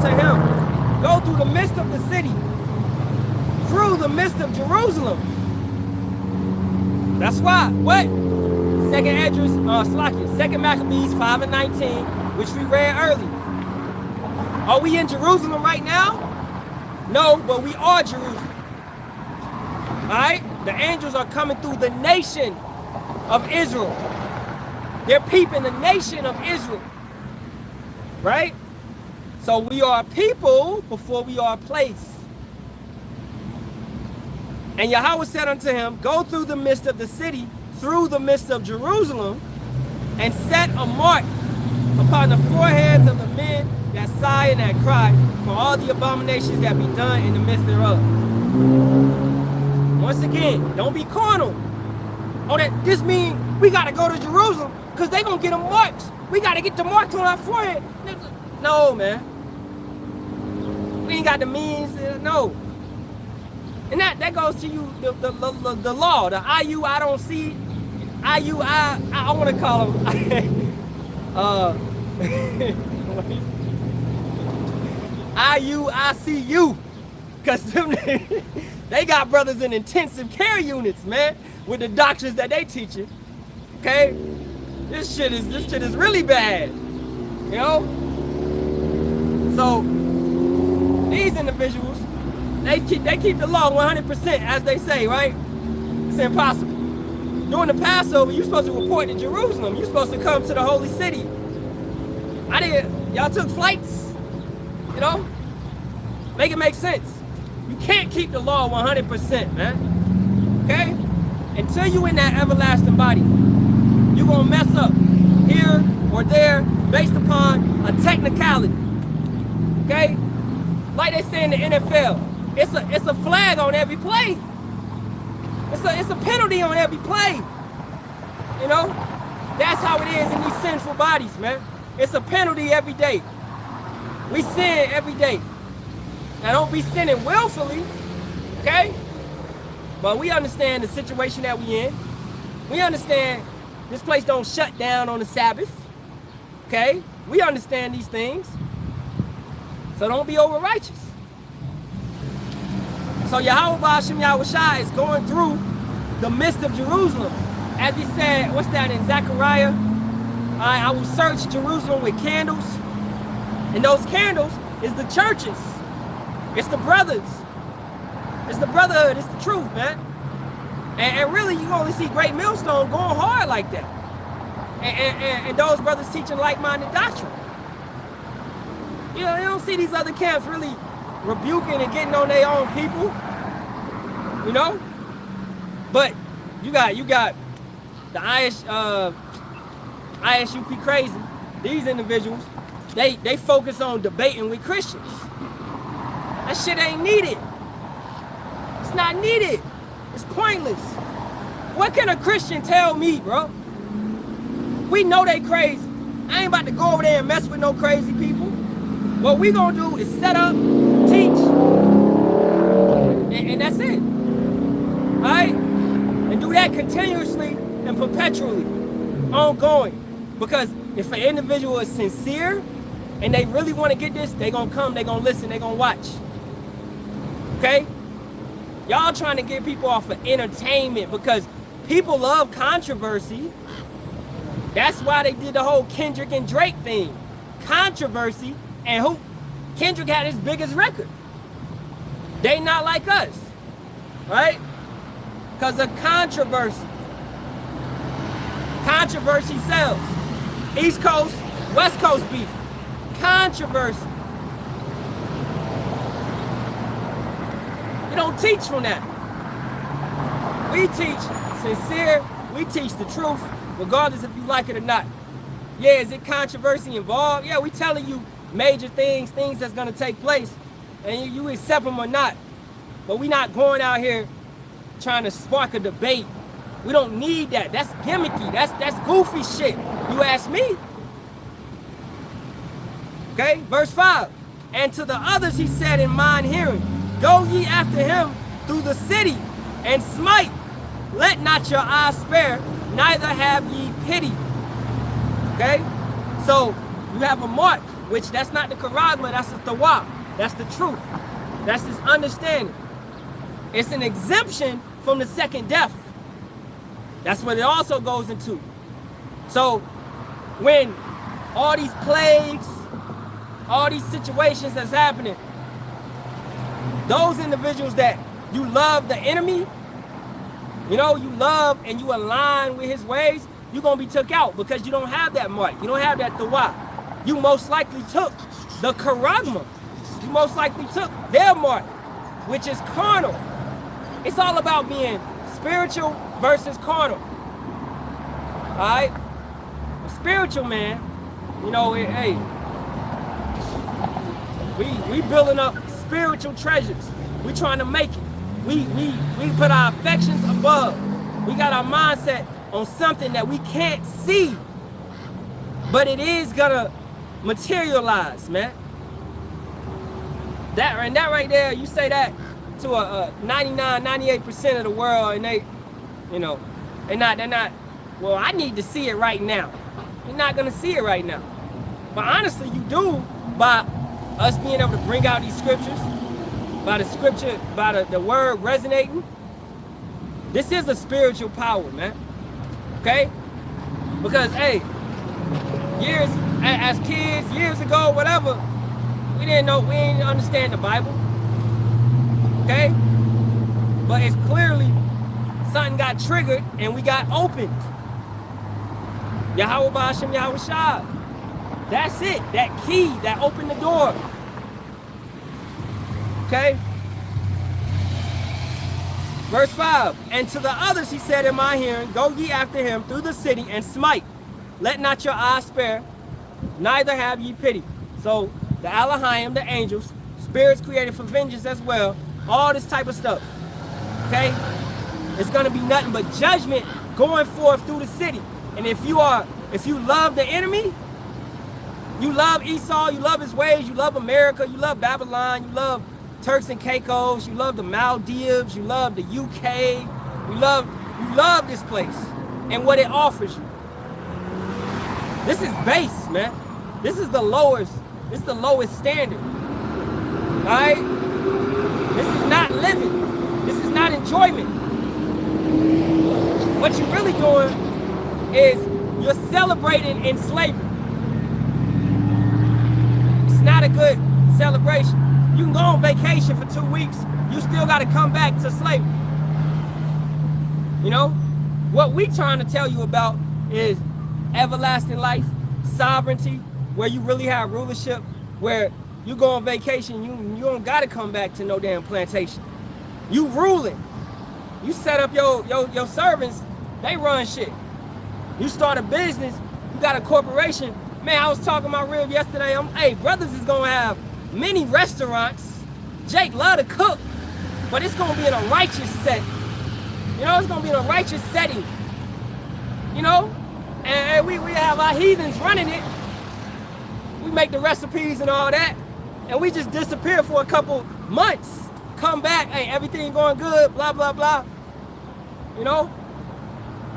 unto him, go through the midst of the city, through the midst of Jerusalem. That's why, what? Second Maccabees 5:19, which we read earlier. Are we in Jerusalem right now? No, but we are Jerusalem. All right? The angels are coming through the nation of Israel. They're peeping the nation of Israel. Right? So we are a people before we are a place. And Yahweh said unto him, go through the midst of the city, through the midst of Jerusalem, and set a mark upon the foreheads of the men that sigh and that cry for all the abominations that be done in the midst thereof. Once again, don't be carnal. Oh, this means we got to go to Jerusalem because they going to get them marks. We got to get the marks on our forehead. No, man. We ain't got the means. No. And that goes to you, the law, the IU, I don't see, IU, I want to call them, IU, I see you, because they got brothers in intensive care units, man, with the doctors that they teaching, okay? This shit is really bad, you know? So, these individuals, they keep the law 100%, as they say, right? It's impossible. During the Passover, you're supposed to report to Jerusalem. You're supposed to come to the holy city. Y'all took flights, you know? Make it make sense. You can't keep the law 100%, man. Okay? Until you in that everlasting body, you're gonna mess up here or there based upon a technicality. Okay? Like they say in the NFL, it's a flag on every play. It's a penalty on every play. You know? That's how it is in these sinful bodies, man. It's a penalty every day. We sin every day. Now don't be sinning willfully, okay? But we understand the situation that we in. We understand this place don't shut down on the Sabbath, okay? We understand these things. So don't be over righteous. So Yahweh Ba'ashem Yahushua is going through the midst of Jerusalem. As he said, what's that in Zechariah? I will search Jerusalem with candles. And those candles is the churches. It's the brothers. It's the brotherhood. It's the truth, man. And really, you only see Great Millstone going hard like that. And those brothers teaching like-minded doctrine. You know, you don't see these other camps really rebuking and getting on their own people. You know? But you got the ISUP crazy. These individuals, they focus on debating with Christians. That shit ain't needed. It's not needed. It's pointless. What can a Christian tell me, bro? We know they crazy. I ain't about to go over there and mess with no crazy people. What we gonna do is set up, teach, and that's it. All right? And do that continuously and perpetually, ongoing. Because if an individual is sincere and they really want to get this, they gonna come, they gonna listen, they gonna watch. Okay? Y'all trying to get people off of entertainment because people love controversy. That's why they did the whole Kendrick and Drake thing. Controversy, and who? Kendrick had his biggest record. They not like us, right? Because of controversy. Controversy sells. East Coast, West Coast beef. Controversy. We don't teach from that. We teach sincere, we teach the truth, regardless if you like it or not. Yeah, is it controversy involved? Yeah, we telling you major things that's gonna take place, and you accept them or not. But we not going out here trying to spark a debate. We don't need that. That's gimmicky. That's goofy shit. You ask me. Okay, verse 5. And to the others he said in mine hearing, go ye after him through the city, and smite. Let not your eyes spare, neither have ye pity. Okay? So, you have a mark which that's not the charagma, that's the tawab. That's the truth. That's his understanding. It's an exemption from the second death. That's what it also goes into. So when all these plagues, all these situations that's happening, those individuals that you love the enemy, you know, you love and you align with his ways, you're going to be took out because you don't have that mark. You don't have that tawab. You most likely took the charagma. You most likely took their mark, which is carnal. It's all about being spiritual versus carnal. All right? A spiritual man, you know, hey, we building up spiritual treasures. We trying to make it. We put our affections above. We got our mindset on something that we can't see, but it is gonna materialize, man. That right there, you say that to a 99, 98% of the world, and they, you know, they're not, well, I need to see it right now. You're not gonna see it right now. But honestly, you do by us being able to bring out these scriptures, by the scripture, by the word resonating. This is a spiritual power, man. Okay? Because, hey, as kids, years ago, whatever, we didn't understand the Bible. Okay? But it's clearly something got triggered and we got opened. Yahweh Ba'ashem Yahweh Shah. That's it. That key that opened the door. Okay? Verse 5, and to the others he said in my hearing, go ye after him through the city and smite. Let not your eyes spare, neither have ye pity. So the Elohim, the angels, spirits created for vengeance as well, all this type of stuff. Okay? It's gonna be nothing but judgment going forth through the city. And if you love the enemy, you love Esau, you love his ways, you love America, you love Babylon, you love Turks and Caicos, you love the Maldives, you love the UK, you love this place and what it offers you. This is base, man. This is the lowest standard. Alright? This is not living. This is not enjoyment. What you're really doing is you're celebrating in slavery. It's not a good celebration. You can go on vacation for 2 weeks, you still got to come back to slavery. You know, what we trying to tell you about is everlasting life, sovereignty, where you really have rulership, where you go on vacation, you don't got to come back to no damn plantation. You ruling. You set up your servants, they run shit. You start a business, you got a corporation. Man, I was talking about Rib yesterday. Hey, brothers is going to have many restaurants. Jake love to cook, but it's gonna be in a righteous setting. You know, it's gonna be in a righteous setting. You know, and we have our heathens running it. We make the recipes and all that, and we just disappear for a couple months. Come back, hey, everything going good, blah blah blah. You know,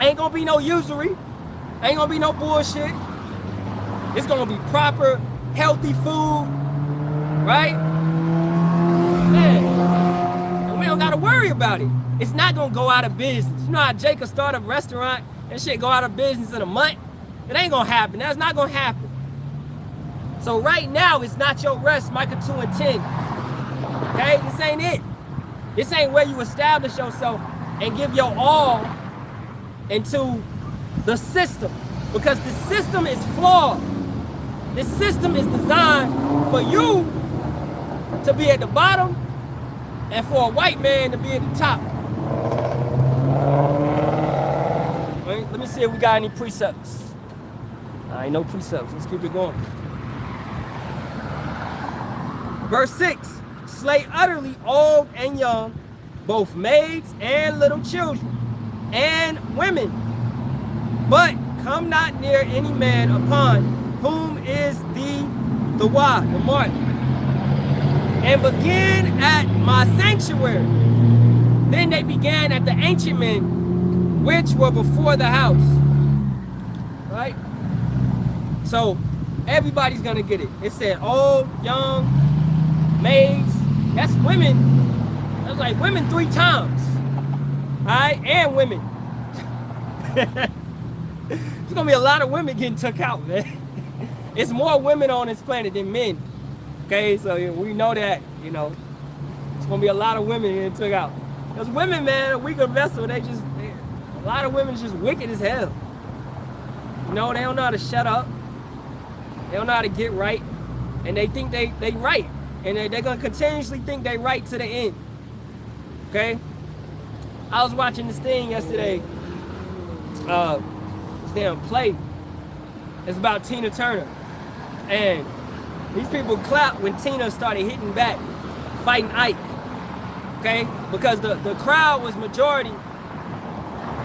ain't gonna be no usury, ain't gonna be no bullshit. It's gonna be proper, healthy food. Right? Man, and we don't gotta worry about it. It's not gonna go out of business. You know how Jacob start a restaurant and shit go out of business in a month? It ain't gonna happen. That's not gonna happen. So right now, it's not your rest, Micah 2 and 10. Okay? This ain't it. This ain't where you establish yourself and give your all into the system. Because the system is flawed. This system is designed for you to be at the bottom and for a white man to be at the top. Right, let me see if we got any precepts. Ain't no precepts. Let's keep it going. Verse 6. Slay utterly old and young, both maids and little children, and women. But come not near any man upon whom is the mark. And begin at my sanctuary. Then they began at the ancient men, which were before the house. Right? So Everybody's gonna get it. It said old, young, maids. That's women. That's like women 3 times. Alright? And women. There's gonna be a lot of women getting took out, man. It's more women on this planet than men. Okay, so we know that, you know. It's gonna be a lot of women getting took out. Because women, man, a weaker vessel, a lot of women is just wicked as hell. You know, they don't know how to shut up. They don't know how to get right. And they think they right. And they're gonna continuously think they right to the end. Okay? I was watching this thing yesterday. This damn play. It's about Tina Turner. And these people clapped when Tina started hitting back, fighting Ike. Okay? Because the crowd was majority.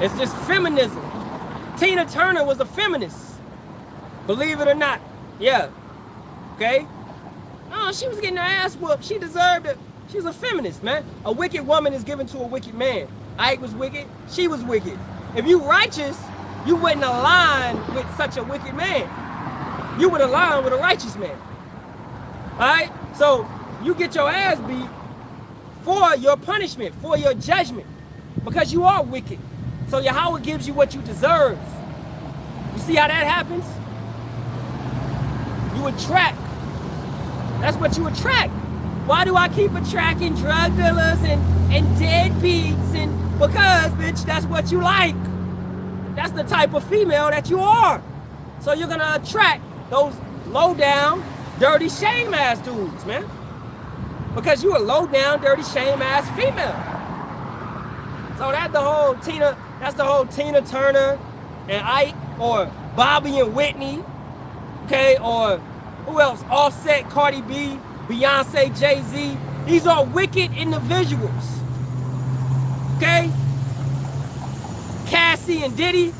It's just feminism. Tina Turner was a feminist. Believe it or not. Yeah. Okay? Oh, she was getting her ass whooped. She deserved it. She was a feminist, man. A wicked woman is given to a wicked man. Ike was wicked. She was wicked. If you righteous, you wouldn't align with such a wicked man. You would align with a righteous man. Alright? So you get your ass beat for your punishment, for your judgment. Because you are wicked. So Yahweh gives you what you deserve. You see how that happens? You attract. That's what you attract. Why do I keep attracting drug dealers and deadbeats? And because, bitch, that's what you like. That's the type of female that you are. So you're gonna attract those low down, dirty shame ass dudes, man. Because you a low down, dirty shame ass female. So that's the whole Tina Turner and Ike, or Bobby and Whitney, okay, or who else? Offset, Cardi B, Beyonce, Jay-Z. These are wicked individuals, okay? Cassie and Diddy,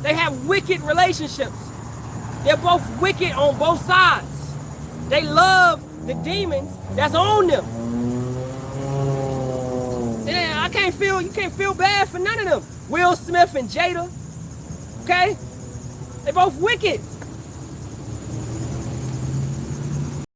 they have wicked relationships. They're both wicked on both sides. They love the demons that's on them. And you can't feel bad for none of them. Will Smith and Jada, okay? They both wicked.